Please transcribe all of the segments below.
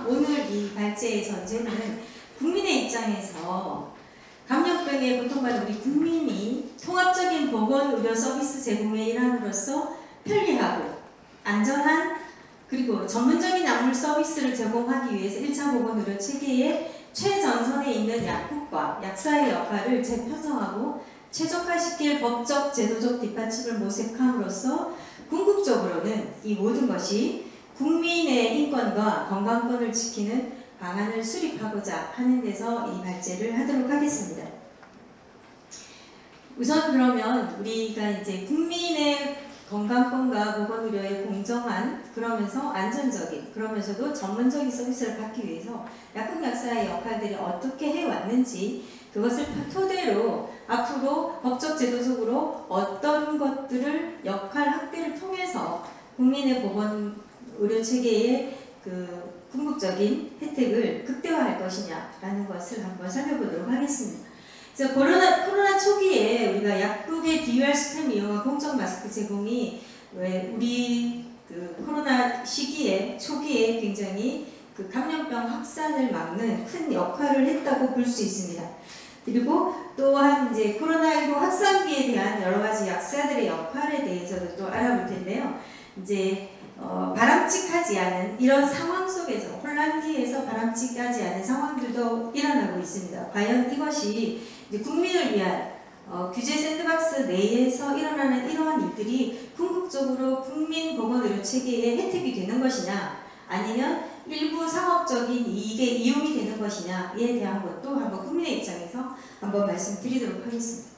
그러면 오늘 이 발제의 전제는 국민의 입장에서 감염병에 고통받는 우리 국민이 통합적인 보건의료 서비스 제공의 일환으로서 편리하고 안전한 그리고 전문적인 약물 서비스를 제공하기 위해서 1차 보건의료 체계의 최전선에 있는 약국과 약사의 역할을 재편성하고 최적화시킬 법적, 제도적 뒷받침을 모색함으로써 궁극적으로는 이 모든 것이 국민의 인권과 건강권을 지키는 방안을 수립하고자 하는 데서 이 발제를 하도록 하겠습니다. 우선 그러면 우리가 이제 국민의 건강권과 보건의료의 공정한 그러면서 안전적인 그러면서도 전문적인 서비스를 받기 위해서 약국 약사의 역할들이 어떻게 해왔는지 그것을 토대로 앞으로 법적 제도적으로 어떤 것들을 역할 확대를 통해서 국민의 보건 의료 체계의 그 궁극적인 혜택을 극대화할 것이냐라는 것을 한번 살펴보도록 하겠습니다. 그래서 코로나 초기에 우리가 약국의 DUR 시스템 이용한 공적 마스크 제공이 왜 우리 그 코로나 시기에 초기에 굉장히 그 감염병 확산을 막는 큰 역할을 했다고 볼 수 있습니다. 그리고 또한 이제 코로나19 확산기에 대한 여러 가지 약사들의 역할에 대해서도 또 알아볼 텐데요. 이제 바람직하지 않은 이런 상황 속에서 혼란기에서 바람직하지 않은 상황들도 일어나고 있습니다. 과연 이것이 이제 국민을 위한 규제 샌드박스 내에서 일어나는 이러한 일들이 궁극적으로 국민 보건의료 체계의 혜택이 되는 것이냐 아니면 일부 상업적인 이익에 이용이 되는 것이냐에 대한 것도 한번 국민의 입장에서 한번 말씀드리도록 하겠습니다.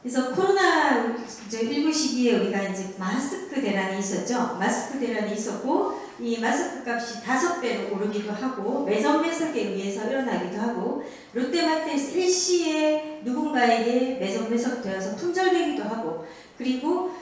그래서 코로나19 시기에 우리가 이제 마스크 대란이 있었죠. 마스크 대란이 있었고 이 마스크 값이 5배로 오르기도 하고 매점 매석에 의해서 일어나기도 하고 롯데마트에서 일시에 누군가에게 매점 매석되어서 품절되기도 하고 그리고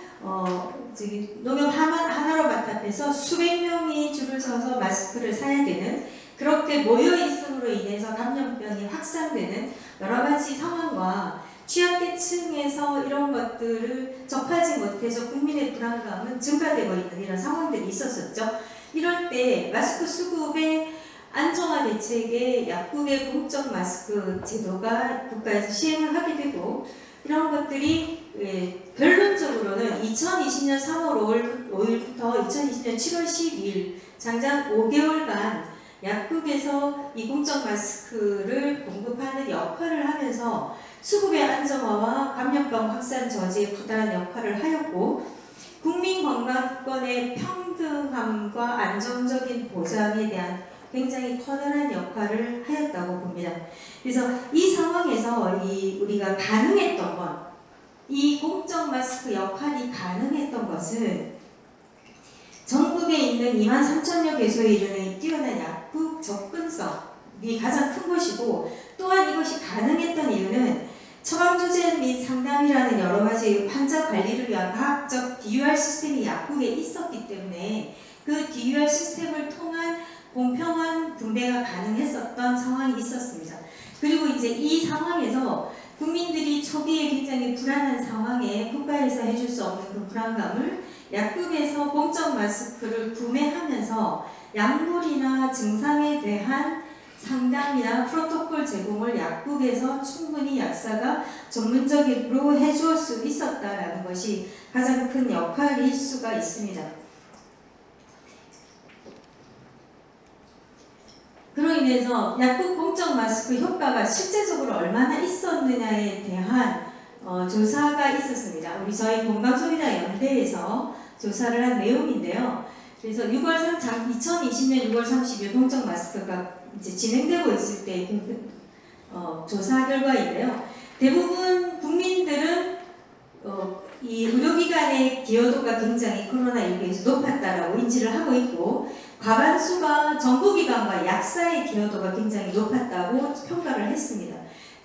농협 하나로 마트앞에서 수백 명이 줄을 서서 마스크를 사야 되는 그렇게 모여있음으로 인해서 감염병이 확산되는 여러 가지 상황과 취약계층에서 이런 것들을 접하지 못해서 국민의 불안감은 증가되고 있는 이런 상황들이 있었었죠. 이럴 때 마스크 수급의 안정화 대책에 약국의 공적 마스크 제도가 국가에서 시행을 하게 되고 이런 것들이 결론적으로는 2020년 3월 5일부터 2020년 7월 12일 장장 5개월간 약국에서 이 공적 마스크를 공급하는 역할을 하면서 수급의 안정화와 감염병 확산 저지에 부단한 역할을 하였고 국민 건강권의 평등함과 안정적인 보장에 대한 굉장히 커다란 역할을 하였다고 봅니다. 그래서 이 상황에서 우리가 가능했던 건 이 공적 마스크 역할이 가능했던 것은 전국에 있는 23,000여 개소에 이르는 뛰어난 약국 접근성이 가장 큰 것이고 또한 이것이 가능했던 이유는 처방조제 및 상담이라는 여러 가지 환자 관리를 위한 과학적 DUR 시스템이 약국에 있었기 때문에 그 DUR 시스템을 통한 공평한 분배가 가능했었던 상황이 있었습니다. 그리고 이제 이 상황에서 국민들이 초기에 굉장히 불안한 상황에 국가에서 해줄 수 없는 그 불안감을 약국에서 공적 마스크를 구매하면서 약물이나 증상에 대한 상담이나 프로토콜 제공을 약국에서 충분히 약사가 전문적으로 해줄 수 있었다라는 것이 가장 큰 역할일 수가 있습니다. 그로 인해서 약국 공적 마스크 효과가 실제적으로 얼마나 있었느냐에 대한 조사가 있었습니다. 저희 건강소비자 연대에서 조사를 한 내용인데요. 그래서 2020년 6월 30일 공적 마스크가 이제 진행되고 있을 때 조사 결과인데요. 대부분 국민들은 이 의료기관의 기여도가 굉장히 코로나19에서 높았다라고 인지를 하고 있고 과반수가 정부기관과 약사의 기여도가 굉장히 높았다고 평가를 했습니다.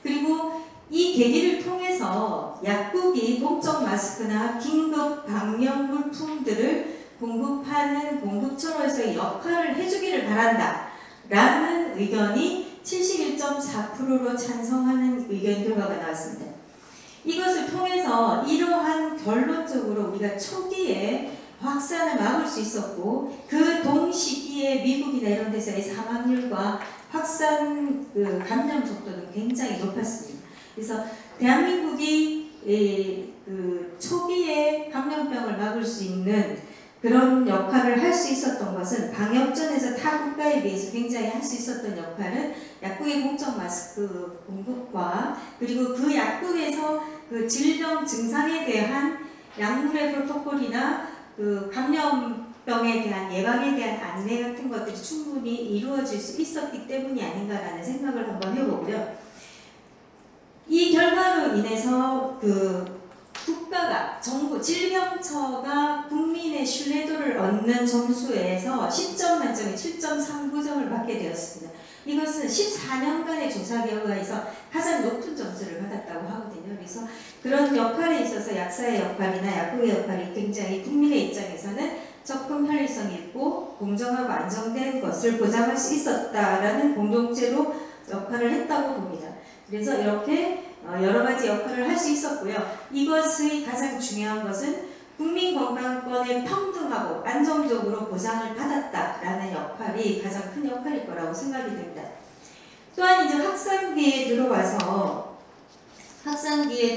그리고 이 계기를 통해서 약국이 공적 마스크나 긴급 방역 물품들을 공급하는 공급처로서의 역할을 해주기를 바란다 라는 의견이 71.4%로 찬성하는 의견 결과가 나왔습니다. 이것을 통해서 이러한 결론적으로 우리가 초기에 확산을 막을 수 있었고 그 동시기에 미국이나 이런 데서의 사망률과 확산 감염 속도는 굉장히 높았습니다. 그래서 대한민국이 초기에 감염병을 막을 수 있는 그런 역할을 할 수 있었던 것은 방역전에서 타 국가에 비해서 굉장히 할 수 있었던 역할은 약국의 공적 마스크 공급과 그리고 그 약국에서 그 질병 증상에 대한 약물의 프로토콜이나 그 감염병에 대한 예방에 대한 안내 같은 것들이 충분히 이루어질 수 있었기 때문이 아닌가라는 생각을 한번 해보고요. 이 결과로 인해서 국가가, 정부, 질병처가 국민의 신뢰도를 얻는 점수에서 10점 만점에 7.39점을 받게 되었습니다. 이것은 14년간의 조사 결과에서 가장 높은 점수를 받았다고 하거든요. 그래서 그런 역할에 있어서 약사의 역할이나 약국의 역할이 굉장히 국민의 입장에서는 접근 편리성이 있고 공정하고 안정된 것을 보장할 수 있었다라는 공동체로 역할을 했다고 봅니다. 그래서 이렇게 여러 가지 역할을 할 수 있었고요. 이것의 가장 중요한 것은 국민 건강권의 평등하고 안정적으로 보장을 받았다라는 역할이 가장 큰 역할일 거라고 생각이 됩니다. 또한 이제 확산기에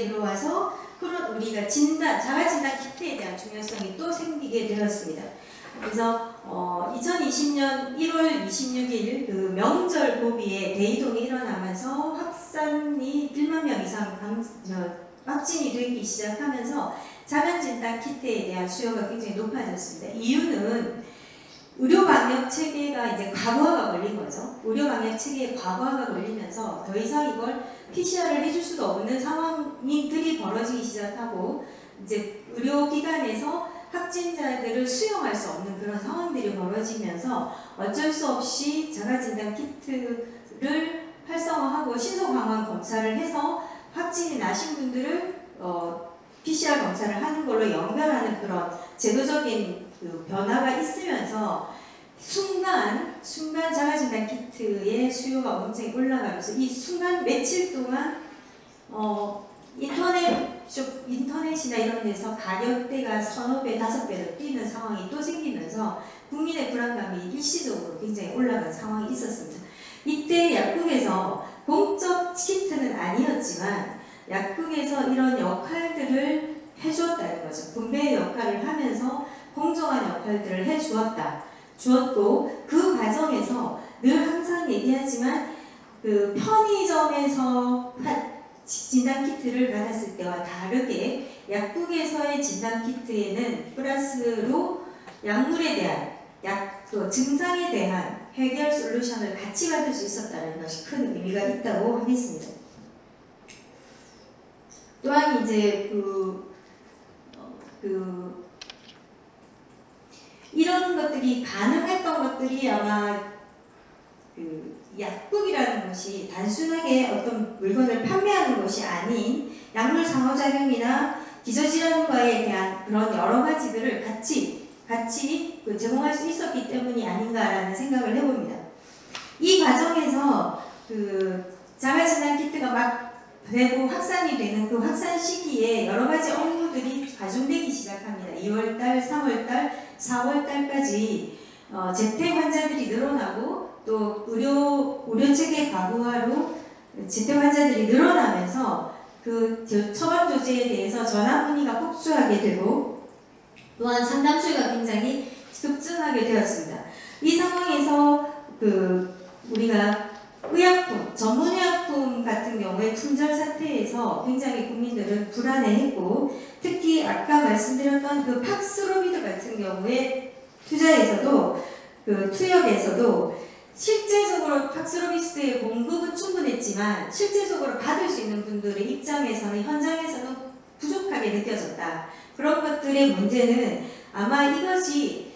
들어와서 그런 우리가 자가진단 키트에 대한 중요성이 또 생기게 되었습니다. 그래서 2020년 1월 26일 그 명절 고비에 대이동이 일어나면서 확산이 1만 명 이상 확진이 되기 시작하면서 자가진단 키트에 대한 수요가 굉장히 높아졌습니다. 이유는 의료방역 체계가 이제 과부하가 걸린 거죠. 의료방역 체계에 과부하가 걸리면서 더 이상 이걸 PCR을 해줄 수도 없는 상황들이 벌어지기 시작하고 이제 의료기관에서 확진자들을 수용할 수 없는 그런 상황들이 벌어지면서 어쩔 수 없이 자가진단 키트를 활성화하고 신속 항원 검사를 해서 확진이 나신 분들을 PCR 검사를 하는 걸로 연결하는 그런 제도적인 변화가 있으면서 순간 자가진단 키트의 수요가 굉장히 올라가면서 이 순간 며칠 동안 인터넷이나 이런 데서 가격대가 서너 배, 5배로 뛰는 상황이 또 생기면서 국민의 불안감이 일시적으로 굉장히 올라간 상황이 있었습니다. 이때 약국에서 공적 키트는 아니었지만 약국에서 이런 역할들을 해주었다는 거죠. 분배의 역할을 하면서 공정한 역할들을 주었고 그 과정에서 늘 항상 얘기하지만 그 편의점에서 진단키트를 받았을 때와 다르게 약국에서의 진단키트에는 플러스로 약물에 대한 증상에 대한 해결 솔루션을 같이 받을 수 있었다는 것이 큰 의미가 있다고 하겠습니다. 또한 이제 이런 것들이 가능했던 것들이 아마 약국이라는 것이 단순하게 어떤 물건을 판매하는 것이 아닌 약물 상호작용이나 기저질환과에 대한 그런 여러 가지들을 같이 제공할 수 있었기 때문이 아닌가라는 생각을 해봅니다. 이 과정에서 자가진단 키트가 막 되고 확산이 되는 그 확산 시기에 여러 가지 업무들이 가중되기 시작합니다. 2월달, 3월달, 4월달까지 재택 환자들이 늘어나고 또 의료체계 과부하로 재택 환자들이 늘어나면서 그 처방 조제에 대해서 전화 문의가 폭주하게 되고 또한 상담수가 굉장히 급증하게 되었습니다. 이 상황에서 우리가 의약품, 전문의약품 같은 경우에 품절 사태에서 굉장히 국민들은 불안해했고 특히 아까 말씀드렸던 그 팍스로비드 같은 경우에 투약에서도 실제적으로 팍스로비드의 공급은 충분했지만 실제적으로 받을 수 있는 분들의 입장에서는 현장에서는 부족하게 느껴졌다. 그런 것들의 문제는 아마 이것이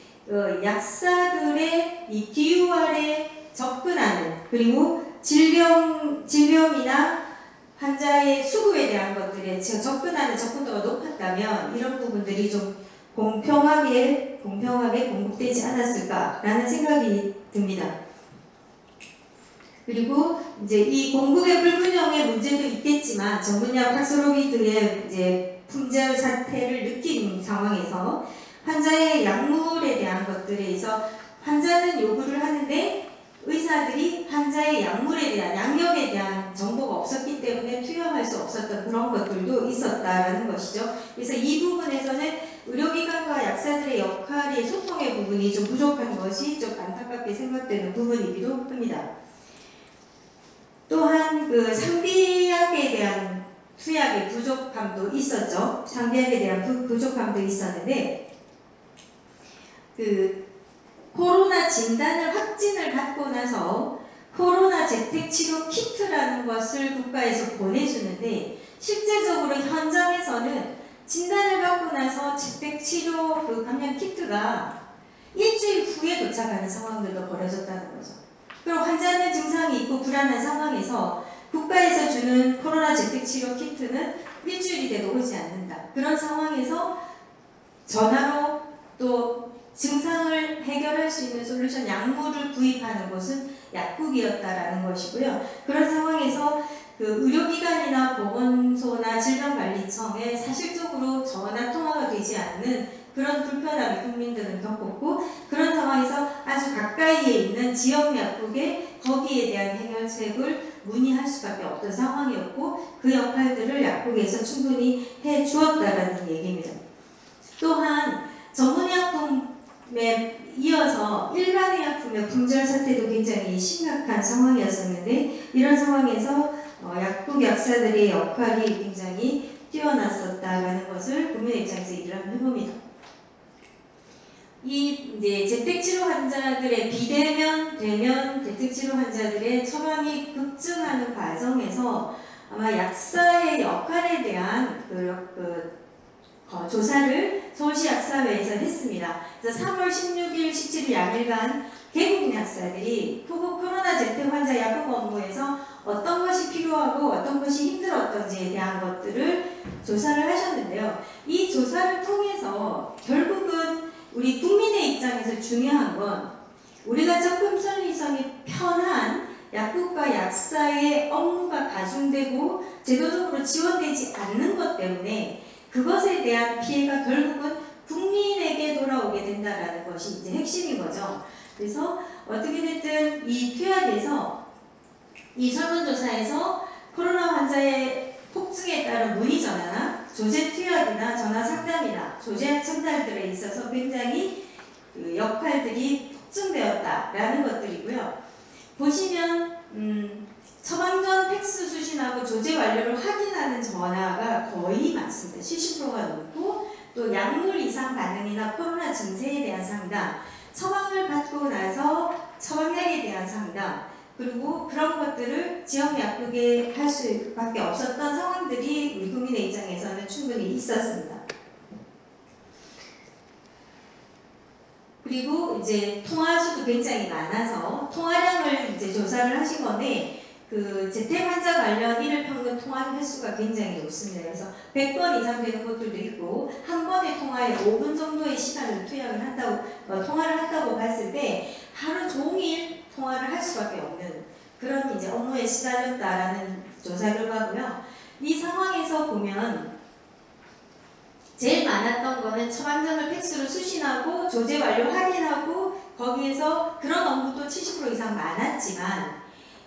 약사들의 이 DUR에 접근하는 그리고 질병이나 환자의 수급에 대한 것들에 접근하는 접근도가 높았다면 이런 부분들이 좀 공평하게 공급되지 않았을까라는 생각이 듭니다. 그리고 이제 이 공급의 불균형의 문제도 있겠지만 전문약 팍스로비드의 이제 품절 사태를 느낀 상황에서 환자의 약물에 대한 것들에서 환자는 요구를 하는데 의사들이 환자의 약물에 대한 양력에 대한 정보가 없었기 때문에 투여할 수 없었던 그런 것들도 있었다라는 것이죠. 그래서 이 부분에서는 의료기관과 약사들의 역할의 소통의 부분이 좀 부족한 것이 좀 안타깝게 생각되는 부분이기도 합니다. 또한 그 상비약에 대한 투약의 부족함도 있었죠. 상비약에 대한 부족함도 있었는데 그 코로나 진단을 확진을 받고 나서 코로나 재택치료 키트라는 것을 국가에서 보내주는데 실제적으로 현장에서는 진단을 받고 나서 재택치료 그 감염 키트가 일주일 후에 도착하는 상황들도 벌어졌다는 거죠. 그리고 환자는 증상이 있고 불안한 상황에서 국가에서 주는 코로나 재택치료 키트는 일주일이 돼도 오지 않는다. 그런 상황에서 전화로 또 증상을 해결할 수 있는 솔루션 약물을 구입하는 곳은 약국이었다라는 것이고요. 그런 상황에서 그 의료기관이나 보건소나 질병관리청에 사실적으로 전화 통화가 되지 않는 그런 불편함을 국민들은 겪었고 그런 상황에서 아주 가까이에 있는 지역 약국에 거기에 대한 해결책을 문의할 수밖에 없던 상황이었고 그 역할들을 약국에서 충분히 해 주었다라는 얘기입니다. 또한 전문의약품에 이어서 일반의약품의 품절 사태도 굉장히 심각한 상황이었었는데 이런 상황에서 약국 약사들의 역할이 굉장히 뛰어났었다라는 것을 국민의 입장에서 얘기를 한번 해봅니다. 이 이제 재택치료 환자들의 비대면, 대면 재택치료 환자들의 처방이 급증하는 과정에서 아마 약사의 역할에 대한 조사를 서울시 약사회에서 했습니다. 그래서 3월 16일, 17일 양일간 개국인 약사들이 코로나 재택 환자 약국 업무에서 어떤 것이 필요하고 어떤 것이 힘들었던지에 대한 것들을 조사를 하셨는데요. 이 조사를 통해서 결국은 우리 국민의 입장에서 중요한 건 우리가 접근 편리성이 편한 약국과 약사의 업무가 가중되고 제도적으로 지원되지 않는 것 때문에 그것에 대한 피해가 결국은 국민에게 돌아오게 된다는 것이 이제 핵심인 거죠. 그래서 어떻게 됐든 이 투약에서 이 설문조사에서 코로나 환자의 폭증에 따른 문의 전화나 조제 투약이나 전화 상담이나 조제 전달들에 있어서 굉장히 그 역할들이 폭증되었다라는 것들이고요. 보시면 처방 전 팩스 수신하고 조제 완료를 확인하는 전화가 거의 많습니다. 70%가 넘고 또 약물 이상 반응이나 코로나 증세에 대한 상담, 처방을 받고 나서 처방약에 대한 상담, 그리고 그런 것들을 지역 약국에 할 수밖에 없었던 상황들이 우리 국민의 입장에서는 충분히 있었습니다. 그리고 이제 통화 수도 굉장히 많아서 통화량을 이제 조사를 하신 건데 그 재택 환자 관련 일일 평균 통화 횟수가 굉장히 높습니다. 그래서 100번 이상 되는 것들도 있고 한 번의 통화에 5분 정도의 시간을 투약을 한다고 통화를 한다고 봤을 때 하루 종일 통화를 할 수밖에 없는 그런 이제 업무에 시달렸다라는 조사 결과고요. 이 상황에서 보면 제일 많았던 거는 처방전을 팩스로 수신하고 조제 완료 확인하고 거기에서 그런 업무도 70% 이상 많았지만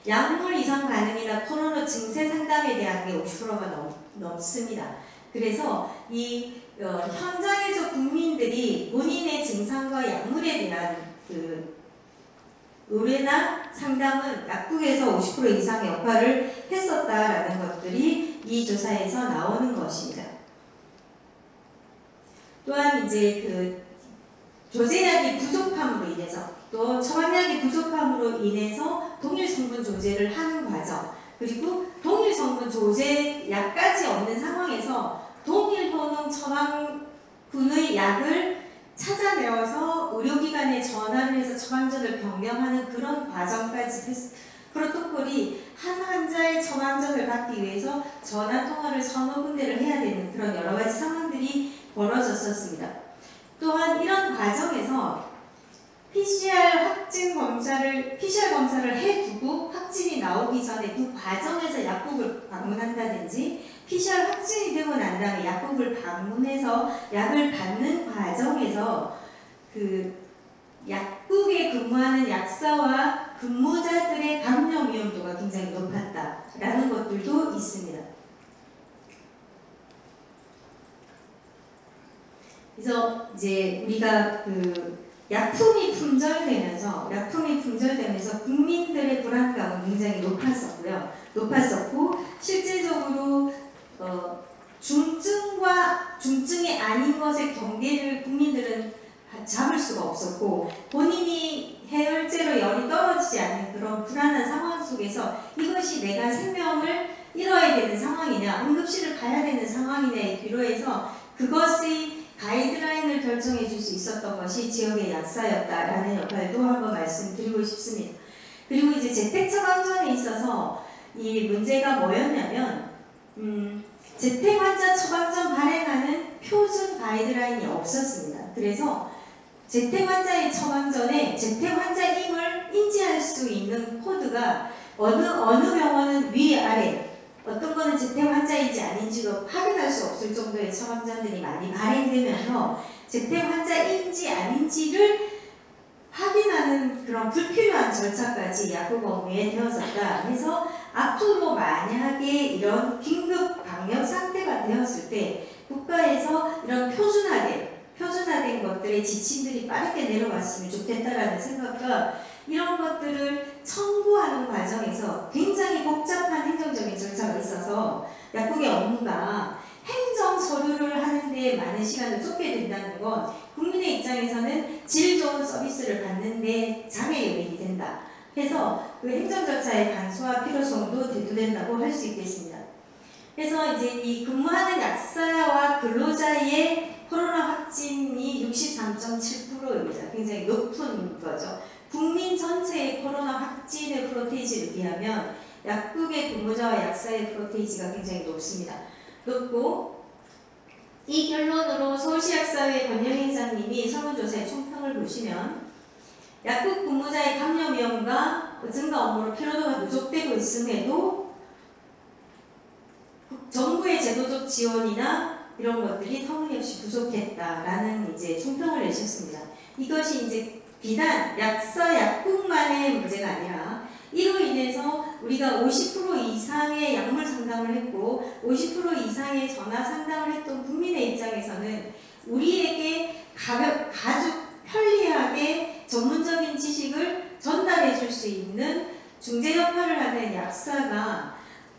약물 이상 반응이나 코로나 증세 상담에 대한 게 50%가 넘습니다. 그래서 이 현장에서 국민들이 본인의 증상과 약물에 대한 그 의뢰나 상담은 약국에서 50% 이상의 역할을 했었다라는 것들이 이 조사에서 나오는 것입니다. 또한 이제 그 조제약이 부족함으로 인해서 또 처방약이 부족함으로 인해서 동일 성분 조제를 하는 과정 그리고 동일 성분 조제약까지 없는 상황에서 동일 효능 처방군의 약을 찾아내어서 의료기관에 전화를 해서 처방전을 변경하는 그런 과정까지 프로토콜이 한 환자의 처방전을 받기 위해서 전화통화를 서너 군데를 해야 되는 그런 여러가지 상황들이 벌어졌었습니다. 또한 이런 과정에서 PCR 검사를 해두고 확진이 나오기 전에 그 과정에서 약국을 방문한다든지 PCR 확진이 되고 난 다음에 약국을 방문해서 약을 받는 과정에서 그 약국에 근무하는 약사와 근무자들의 감염 위험도가 굉장히 높았다라는 것들도 있습니다. 그래서 이제 우리가 그 약품이 품절되면서 국민들의 불안감은 굉장히 높았었고 실제적으로 중증이 아닌 것의 경계를 국민들은 잡을 수가 없었고 본인이 해열제로 열이 떨어지지 않는 그런 불안한 상황 속에서 이것이 내가 생명을 잃어야 되는 상황이냐 응급실을 가야 되는 상황이냐에 비로해서 그것의 가이드라인을 결정해 줄 수 있었던 것이 지역의 약사였다라는 역할도 한번 말씀드리고 싶습니다. 그리고 이제 재택 처방전에 있어서 이 문제가 뭐였냐면 재택 환자 처방전 발행하는 표준 가이드라인이 없었습니다. 그래서 재택 환자의 처방전에 재택 환자임을 인지할 수 있는 코드가 어느 병원은 위아래 어떤 거는 재택 환자인지 아닌지도 확인할 수 없을 정도의 처방전들이 많이 발행되면서 재택 환자인지 아닌지를 확인하는 그런 불필요한 절차까지 약국 업무에 되었었다. 그래서 앞으로 만약에 이런 긴급 방역 상태가 되었을 때 국가에서 이런 표준화된 것들의 지침들이 빠르게 내려왔으면 좋겠다라는 생각과 이런 것들을 청구하는 과정에서 굉장히 복잡한 행정적인 절차가 있어서 약국의 업무가 행정 서류를 하는데 많은 시간을 쏟게 된다는 건 국민의 입장에서는 질 좋은 서비스를 받는데 장애 요인이 된다. 해서 그 행정 절차의 간소화 필요성도 대두된다고 할 수 있겠습니다. 그래서 이제 이 근무하는 약사와 근로자의 코로나 확진이 63.7%입니다. 굉장히 높은 거죠. 국민 전체의 코로나 확진의 프로테이지를 비하면 약국의 근무자와 약사의 프로테이지가 굉장히 높고 이 결론으로 서울시약사회 권영희 회장님이 설문조사의 총평을 보시면 약국 근무자의 감염 위험과 증가 업무로 피로도가 누적되고 있음에도 정부의 제도적 지원이나 이런 것들이 터무니없이 부족했다라는 이제 총평을 내셨습니다. 이것이 이제 비단 약사 약국만의 문제가 아니라 이로 인해서 우리가 50% 이상의 약물 상담을 했고 50% 이상의 전화 상담을 했던 국민의 입장에서는 우리에게 아주 편리하게 전문적인 지식을 전달해 줄 수 있는 중재 역할을 하는 약사가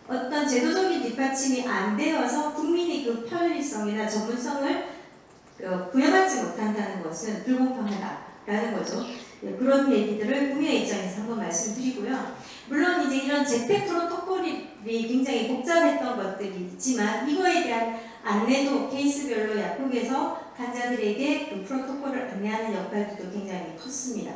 어떤 제도적인 뒷받침이 안 되어서 국민이 그 편리성이나 전문성을 부여받지 못한다는 것은 불공평하다라는 거죠. 그런 얘기들을 국민의 입장에서 한번 말씀드리고요. 물론 이제 이런 재택 프로토콜이 굉장히 복잡했던 것들이 있지만 이거에 대한 안내도 케이스별로 약국에서 환자들에게 그 프로토콜을 안내하는 역할도 굉장히 컸습니다.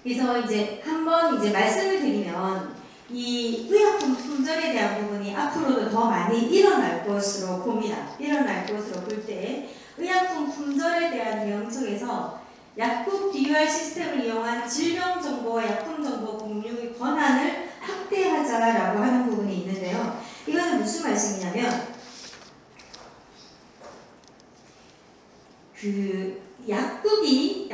그래서 이제 한번 이제 말씀을 드리면 이 의약품 품절에 대한 부분이 앞으로도 더 많이 일어날 것으로 봅니다. 일어날 것으로 볼 때 의약품 품절에 대한 대응책에서 약국 DUR 시스템을 이용한 질병정보와 약품정보 공유의 권한을 확대하자라고 하는 부분이 있는데요. 이거는 무슨 말씀이냐면 그 약국이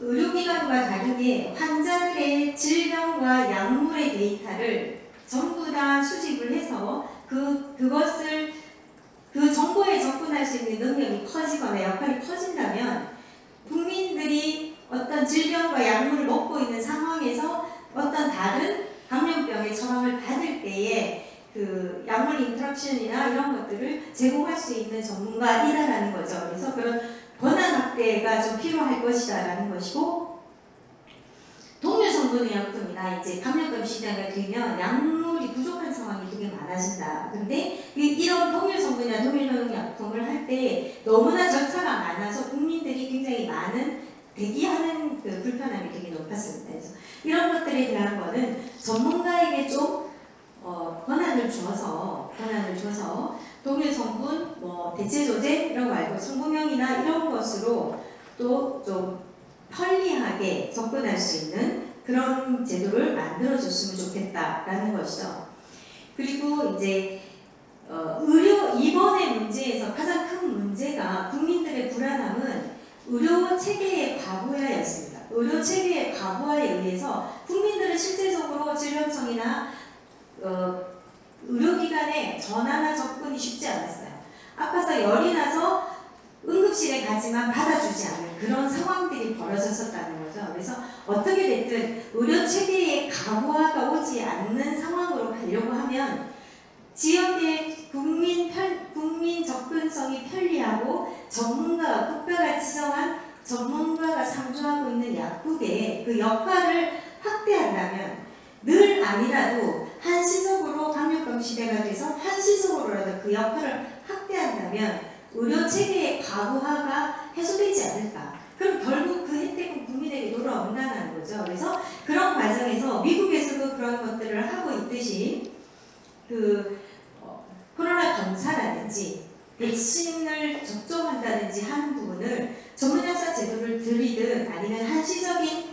의료기관과 다르게 환자들의 질병과 약물의 데이터를 전부 다 수집을 해서 그것을 그 정보에 접근할 수 있는 능력이 커지거나 역할이 커진다면 국민들이 어떤 질병과 약물을 먹고 있는 상황에서 어떤 다른 감염병의 처방을 받을 때에 그 약물 인터랙션이나 이런 것들을 제공할 수 있는 전문가이다라는 거죠. 그래서 그런 권한 확대가 좀 필요할 것이다라는 것이고 동일 성분의 약품이나 이제 감염병 시대가 되면 약물이 부족한 상황이 되게 많아진다. 근데 이런 동일 성분이나 동일 약품을 할 때 너무나 절차가 많아서 국민들이 굉장히 많은 대기하는 그 불편함이 되게 높았습니다. 그래서 이런 것들에 대한 거는 전문가에게 좀 권한을 주어서 동일 성분, 대체 조제 이런 거 말고 성분명이나 이런 것으로 또 좀 편리하게 접근할 수 있는 그런 제도를 만들어줬으면 좋겠다라는 것이죠. 그리고 이제 의료 입원의 문제에서 가장 큰 문제가 국민들의 불안함은 의료 체계의 과부하였습니다. 의료 체계의 과부하에 의해서 국민들은 실제적으로 질병청이나 의료기관에 전화나 접근이 쉽지 않았어요. 아파서 열이 나서 응급실에 가지만 받아주지 않는 그런 상황들이 벌어졌었다는 거죠. 그래서 어떻게 됐든 의료 체계의 과부하가 오지 않는 상황으로 가려고 하면 지역의 국민 접근성이 편리하고 국가가 지정한 전문가가 상주하고 있는 약국의 그 역할을 확대한다면 늘 아니라도 한시적으로 방역병 시대가 돼서 한시적으로라도 그 역할을 확대한다면 의료 체계의 과부하가 해소되지 않을까. 그럼 결국 그 혜택은 국민에게 돌아온다는 거죠. 그래서 그런 과정에서 미국에서도 그런 것들을 하고 있듯이 코로나 검사라든지 백신을 접종한다든지 하는 부분을 전문의사 제도를 들이든 아니면 한시적인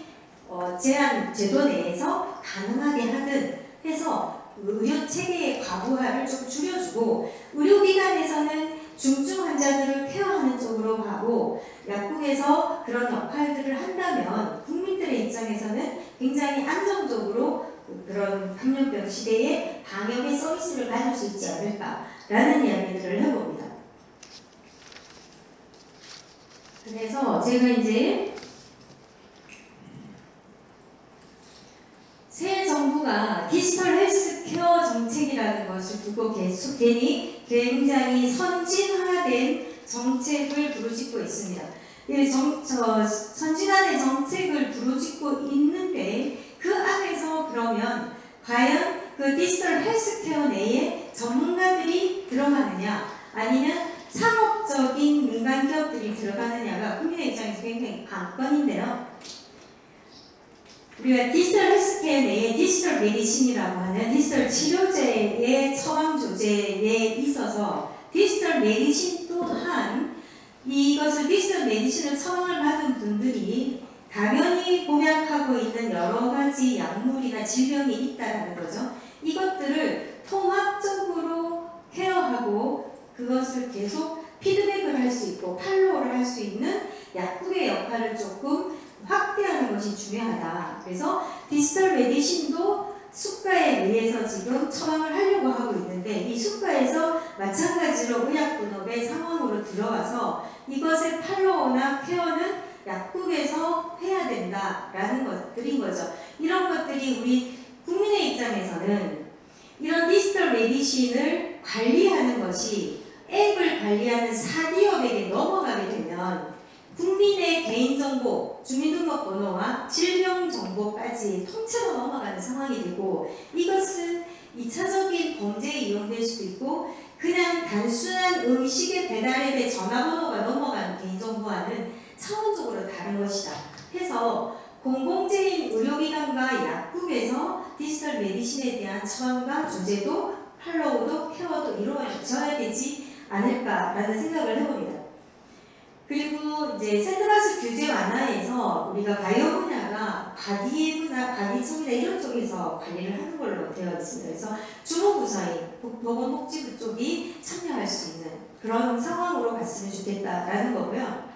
제한 제도 내에서 가능하게 하든 해서 의료 체계의 과부하를 좀 줄여주고 의료기관에서는 중증 환자들을 케어하는 쪽으로 가고 약국에서 그런 역할들을 한다면 국민들의 입장에서는 굉장히 안정적으로 그런 감염병 시대에 방역의 서비스를 받을 수 있지 않을까라는 이야기들을 해봅니다. 그래서 제가 이제 새 정부가 디지털 헬스케어 정책이라는 것을 두고 괜히 굉장히 선진화된 정책을 부르짖고 있습니다. 선진화된 정책을 부르짖고 있는데 그 안에서 그러면 과연 그 디지털 헬스케어 내에 전문가들이 들어가느냐 아니면 상업적인 민간 기업들이 들어가느냐가 국민의 입장에서 굉장히 관건인데요. 우리가 디지털 헬스케어 내에 디지털 메디신이라고 하는 디지털 치료제의 처방 조제에 있어서 디지털 메디신 또한 이것을 디지털 메디신을 처방을 받은 분들이 당연히 공약하고 있는 여러 가지 약물이나 질병이 있다는 거죠. 이것들을 통합적으로 케어하고 그것을 계속 피드백을 할 수 있고 팔로우를 할 수 있는 약국의 역할을 조금 확대하는 것이 중요하다. 그래서 디지털 메디신도 수가에 의해서 지금 처방을 하려고 하고 있는데 이 수가에서 마찬가지로 의약분업의 상원으로 들어가서 이것의 팔로우나 케어는 약국에서 해야 된다라는 것들인 거죠. 이런 것들이 우리 국민의 입장에서는 이런 디지털 메디신을 관리하는 것이 앱을 관리하는 사기업에게 넘어가게 되면 국민의 개인정보, 주민등록번호와 질병정보까지 통째로 넘어가는 상황이 되고 이것은 2차적인 범죄에 이용될 수도 있고 그냥 단순한 음식의 배달앱의 전화번호가 넘어가는 개인정보와는 차원적으로 다른 것이다. 해서 공공재인 의료기관과 약국에서 디지털 메디신에 대한 처방과 조제도 팔로우도 케어도 이루어져야 되지 않을까라는 생각을 해봅니다. 그리고 이제 샌드박스 규제 완화에서 우리가 바이오 분야가 과기부나 과기청이나 이런 쪽에서 관리를 하는 걸로 되어 있습니다. 그래서 주무부서인 보건복지부 쪽이 참여할 수 있는 그런 상황으로 갔으면 좋겠다라는 거고요.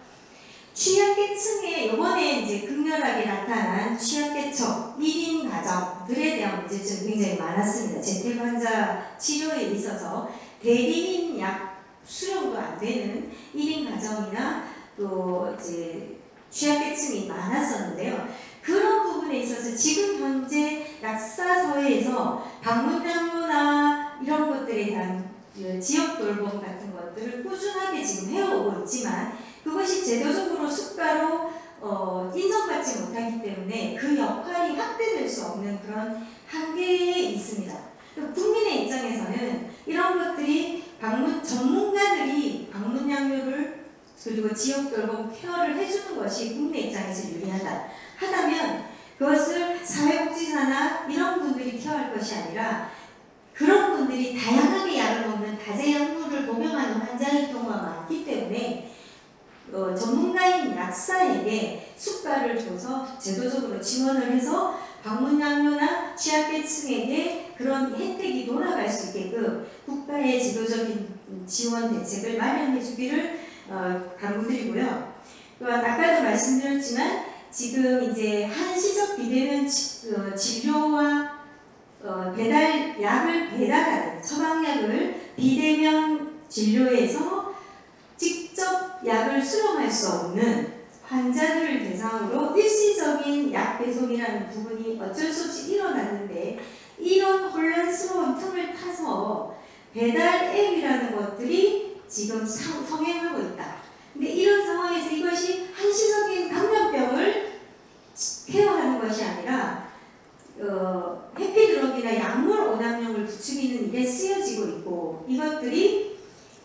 취약계층에 이번에 이제 극렬하게 나타난 취약계층 1인 가정들에 대한 문제점이 굉장히 많았습니다. 재택 환자 치료에 있어서 대리인 약 수령도 안 되는 1인 가정이나 또 이제 취약계층이 많았었는데요. 그런 부분에 있어서 지금 현재 약사서에서 방문약료나 이런 것들에 대한 지역 돌봄 같은 것들을 꾸준하게 지금 해오고 있지만 그것이 제도적으로 수가로 인정받지 못하기 때문에 그 역할이 확대될 수 없는 그런 한계에 있습니다. 국민의 입장에서는 이런 것들이 전문가들이 방문약료를 그리고 지역 돌봄 케어를 해주는 것이 국민의 입장에서 유리하다 하다면 그것을 사회복지사나 이런 분들이 케어할 것이 아니라 그런 분들이 다양하게 약을 먹는 다재약물을 복용하는 환자의 경우가 많기 때문에 전문가인 약사에게 수가를 줘서 제도적으로 지원을 해서 방문양료나 취약계층에게 그런 혜택이 돌아갈 수 있게끔 국가의 제도적인 지원 대책을 마련해 주기를 당부드리고요. 또한 아까도 말씀드렸지만 지금 이제 한시적 비대면 진료와 약을 배달하는 처방약을 비대면 진료에서 직접 약을 수령할 수 없는 환자들을 대상으로 일시적인 약 배송이라는 부분이 어쩔 수 없이 일어났는데 이런 혼란스러운 틈을 타서 배달 앱이라는 것들이 지금 성행하고 있다. 근데 이런 상황에서 이것이 한시적인 감염병을 케어하는 것이 아니라 해피드럭이나 약물 오남용을 부추기는 일에 쓰여지고 있고 이것들이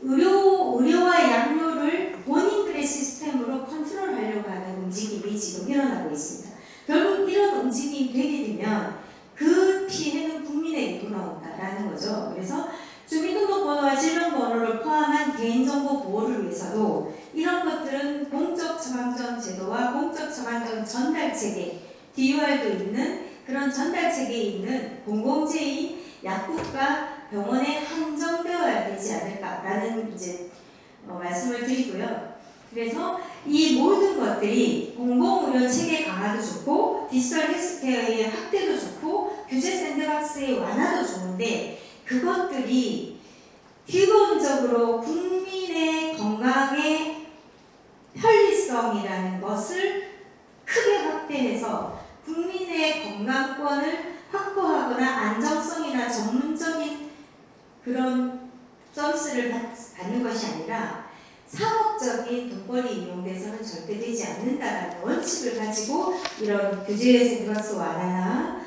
의료와 약료를 본인들의 시스템으로 컨트롤하려고 하는 움직임이 지금 일어나고 있습니다. 결국 이런 움직임이 되게 되면 그 피해는 국민에게 돌아온다라는 거죠. 그래서 주민등록번호와 질병번호를 포함한 개인정보 보호를 위해서도 이런 것들은 공적 처방전 제도와 공적 처방전 전달체계 DUR도 있는 그런 전달체계에 있는 공공재인 약국과 병원에 한정되어야 되지 않을까라는 이제 말씀을 드리고요. 그래서 이 모든 것들이 공공의료 체계 강화도 좋고 디지털 헬스케어의 확대도 좋고 규제 샌드박스의 완화도 좋은데 그것들이 기본적으로 국민의 건강의 편리성이라는 것을 크게 확대해서 국민의 건강권을 확보하거나 안정성이나 전문적인 그런 서비스를 받는 것이 아니라 상업적인 돈벌이 이용돼서는 절대 되지 않는다라는 원칙을 가지고 이런 규제 샌드박스 완화나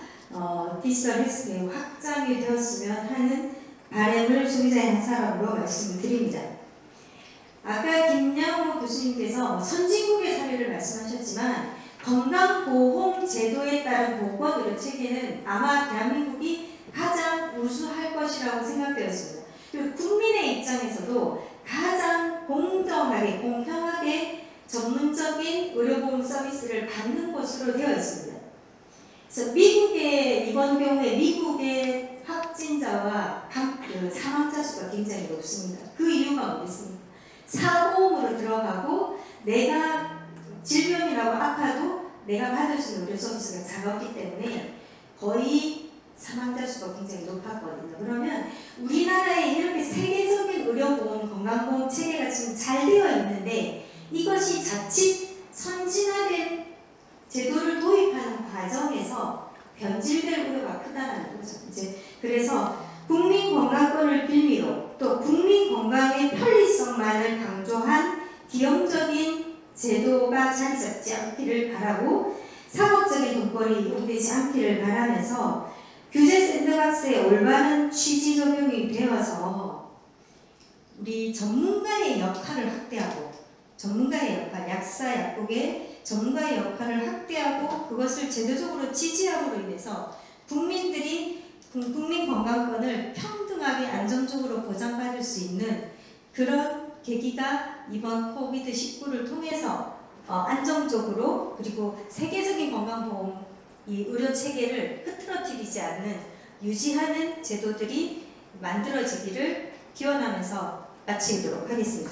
디지털 헬스케어 확장이 되었으면 하는 바람을 소비자의 한 사람으로 말씀을 드립니다. 아까 김양호 교수님께서 선진국의 사례를 말씀하셨지만 건강보험제도에 따른 보건의료 체계는 아마 대한민국이 가장 우수할 것이라고 생각되었습니다. 그리고 국민의 입장에서도 가장 공정하게, 공평하게 전문적인 의료보험 서비스를 받는 것으로 되어 있습니다. 그래서 이번 경우에 미국의 확진자와 사망자 수가 굉장히 높습니다. 그 이유가 뭐겠습니까? 사보험으로 들어가고 내가 질병이라고 아파도 내가 받을 수 있는 의료 서비스가 작았기 때문에 거의 사망자 수가 굉장히 높았거든요. 그러면 우리나라에 이렇게 세계적인 의료보험, 건강보험 체계가 지금 잘 되어 있는데 이것이 자칫 선진화된 제도를 도입하는 과정에서 변질될 우려가 크다는 거죠. 이제 그래서 국민 건강권을 빌미로 또 국민 건강의 편리성만을 강조한 기형적인 제도가 자리 잡지 않기를 바라고 상업적인 돈벌이 이용되지 않기를 바라면서 규제 샌드박스의 올바른 취지 적용이 되어서 우리 전문가의 역할을 확대하고 전문가의 역할, 약사, 약국의 전문가의 역할을 확대하고 그것을 제도적으로 지지함으로 인해서 국민들이 국민 건강권을 평등하게 안정적으로 보장받을 수 있는 그런 계기가 이번 코비드-19를 통해서 안정적으로 그리고 세계적인 건강보험 이 의료 체계를 흐트러뜨리지 않는 유지하는 제도들이 만들어지기를 기원하면서 마치도록 하겠습니다.